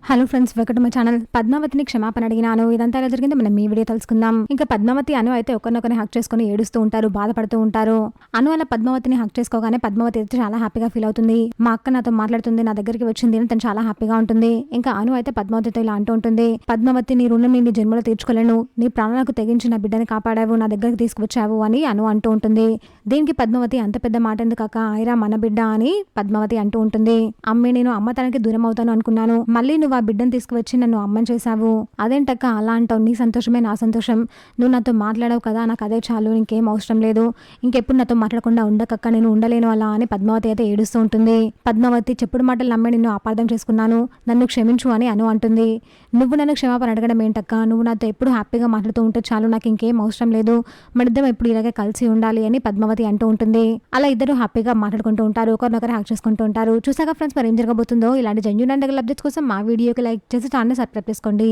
Hello friends, welcome to my channel. పద్మావతిని క్షమాపణ అడిగినాను. ఇదంతా ఎలా జరిగిందో మనం ఈ వీడియో తెలుసుకుందాం. ఇంకా పద్మావతి అను అయితే ఒకరినొకరిని హక్ చేసుకుని ఏడుస్తూ ఉంటారు, బాధపడుతూ ఉంటారు. అను అలా పద్మావతిని హక్ చేసుకోగానే పద్మావతి అయితే చాలా హ్యాపీగా ఫీల్ అవుతుంది. మా అక్క నాతో మాట్లాడుతుంది, నా దగ్గరికి వచ్చింది అని తను చాలా హ్యాపీగా ఉంటుంది. ఇంకా అను అయితే పద్మావతితో ఇలా అంటూ ఉంటుంది, పద్మావతి నీ రుణం నీ జన్మలో తీర్చుకోలేను, నీ ప్రాణాలకు తెగించి నా బిడ్డని కాపాడావు, నా దగ్గరికి తీసుకువచ్చావు అని అను అంటూ ఉంటుంది. దీనికి పద్మావతి అంత పెద్ద మాట ఎందుకు అక్క, ఐరా మన బిడ్డ అని పద్మావతి అంటూ ఉంటుంది. అమ్మే, నేను అమ్మ తనకి దూరం అవుతాను అనుకున్నాను, మళ్ళీ నువ్వు ఆ బిడ్డను తీసుకువచ్చి నన్ను అమ్మని చేశావు. అదేంటక్క అలా అంటావు, నీ సంతోషమే నా సంతోషం, నువ్వు నాతో మాట్లాడావు కదా, నాకు అదే చాలు, ఇంకేం అవసరం లేదు, ఇంకెప్పుడు నాతో మాట్లాడకుండా ఉండకక్క, నేను ఉండలేను అలా అని పద్మావతి అయితే ఏడుస్తూ ఉంటుంది. పద్మావతి చెప్పుడు మాటలు నమ్మి నిన్ను అపార్థం చేసుకున్నాను, నన్ను క్షమించు అని అను అంటుంది. నువ్వు నన్ను క్షమాపణ అడగడం ఏంటక్క, నువ్వు నాతో ఎప్పుడు హ్యాపీగా మాట్లాడుతూ ఉంటే చాలు, నాకు ఇంకేం అవసరం లేదు, మనిద్దరం ఎప్పుడు ఇలాగే కలిసి ఉండాలి అని పద్మావతి అంటూ ఉంటుంది. అలా ఇద్దరు హ్యాపీగా మాట్లాడుకుంటూ ఉంటారు, ఒకరినొకరు హ్యాక్ చేసుకుంటూ ఉంటారు. చూసాక ఫ్రెండ్స్, మరి ఏం జరగబోతుందో. ఇలాంటి జెన్యూన్ అండ్ అప్డేట్స్ కోసం మా వీడియోకి లైక్ చేసి ఛానల్ సబ్స్క్రైబ్ చేసుకోండి.